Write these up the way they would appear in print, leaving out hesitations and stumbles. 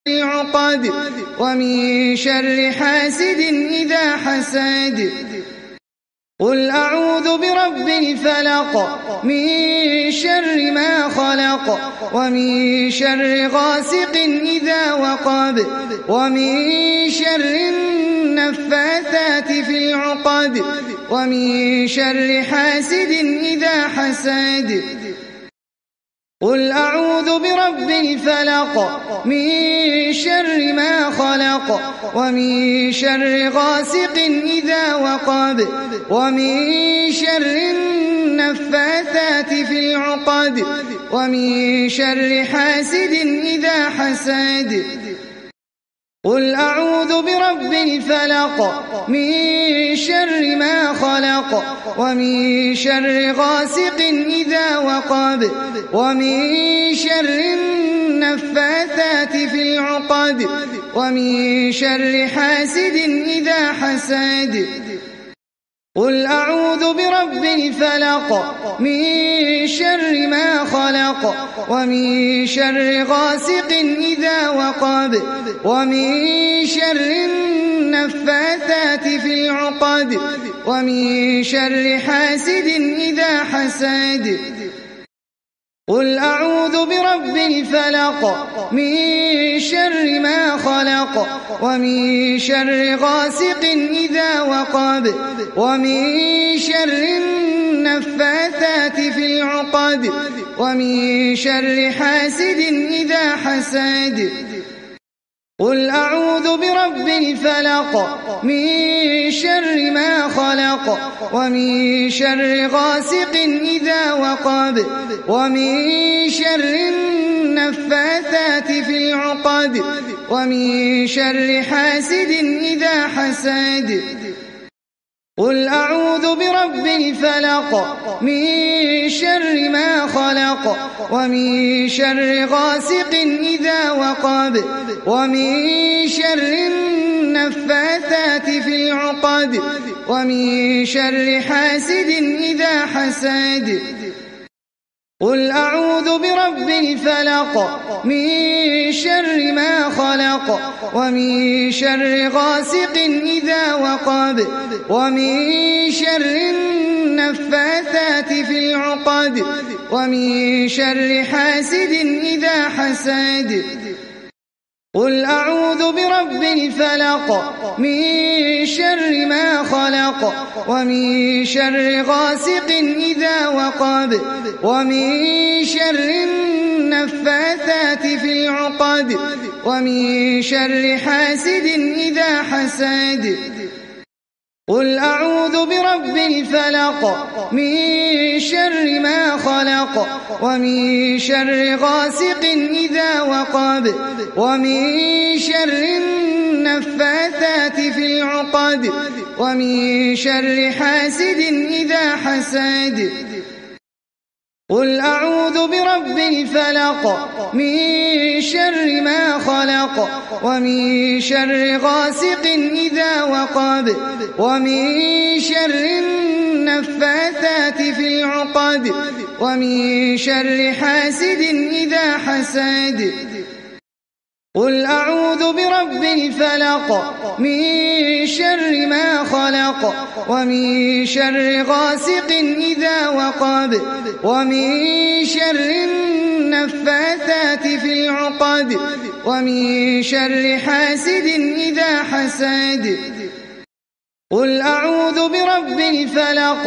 العقد ومن شر حاسد إذا حسد. قل أعوذ برب الفلق من شر ما خلق ومن شر غاسق إذا وقب ومن شر النفاثات في العقد ومن شر حاسد إذا حسد. قل أعوذ برب الفلق من شر ما خلق ومن شر غاسق إذا وقب ومن شر النفاثات في العقد ومن شر حاسد إذا حسد. قل أعوذ برب الفلق من شر ما خلق ومن شر غاسق إذا وقب ومن شر النفاثات في العقد ومن شر حاسد إذا حسد. قل أعوذ برب الفلق من شر ما خلق ومن شر غاسق إذا وقب ومن شر النفاثات في العقد ومن شر حاسد إذا حسد. قل أعوذ برب الفلق من شر ما خلق ومن شر غاسق إذا وقب ومن شر النفاثات في العقد ومن شر حاسد إذا حسد. قل أعوذ برب الفلق من شر ما خلق ومن شر غاسق إذا وقب ومن شر النفاثات في العقد ومن شر حاسد إذا حسد. قل أعوذ برب الفلق من شر ما خلق ومن شر غاسق إذا وقب ومن شر النفاثات في العقد ومن شر حاسد إذا حسد. قل أعوذ برب الفلق من شر ما خلق ومن شر غاسق إذا وقب ومن شر النفاثات في العقد ومن شر حاسد إذا حسد. قل أعوذ برب الفلق من شر ما خلق ومن شر غاسق إذا وقب ومن شر النفاثات في العقد ومن شر حاسد إذا حسد. قل أعوذ برب الفلق من شر ما خلق ومن شر غاسق إذا وقب ومن شر النفاثات في العقد ومن شر حاسد إذا حسد. قل أعوذ برب الفلق من شر ما خلق ومن شر غاسق إذا وقب ومن شر النفاثات في العقد ومن شر حاسد إذا حسد. قل أعوذ برب الفلق من شر ما خلق ومن شر غاسق إذا وقب ومن شر النفاثات في العقد ومن شر حاسد إذا حسد. قل أعوذ برب الفلق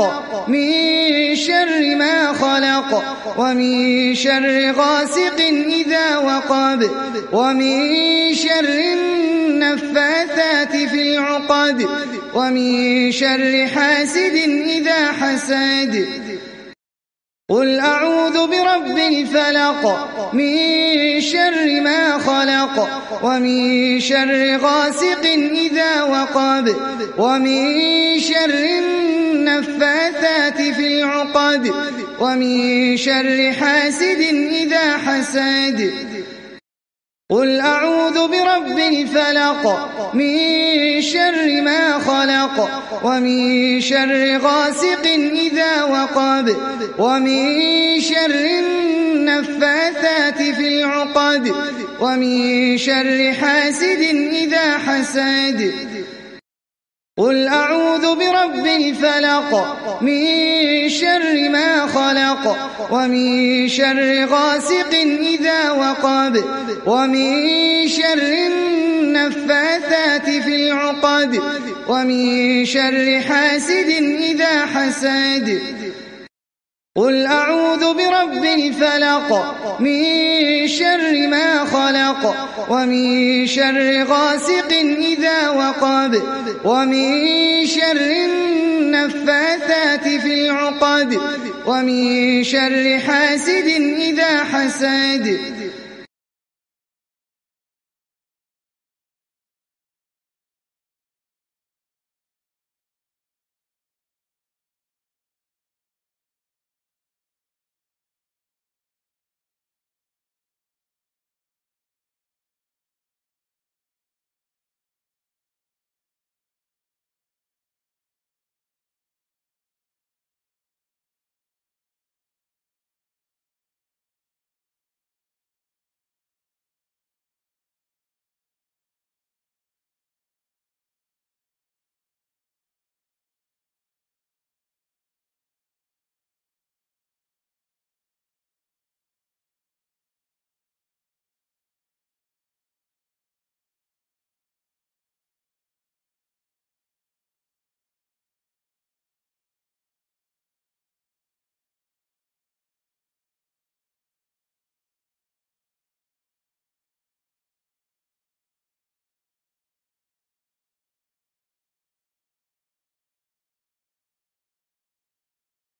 من شر ما خلق ومن شر غاسق إذا وقب ومن شر النفاثات في العقد ومن شر حاسد إذا حسد. قل أعوذ برب الفلق من شر ما خلق ومن شر غاسق إذا وقب ومن شر النفاثات في العقد ومن شر حاسد إذا حسد. قل أعوذ برب الفلق من شر ما خلق ومن شر غاسق إذا وقب ومن شر النفاثات في العقد ومن شر حاسد إذا حسد قل أعوذ برب الفلق من شر ما خلق ومن شر غاسق إذا وقب ومن شر النفاثات في العقد ومن شر حاسد إذا حسد قل أعوذ برب الفلق من شر ما خلق ومن شر غاسق إذا وقب ومن شر النفاثات في العقد ومن شر حاسد إذا حسد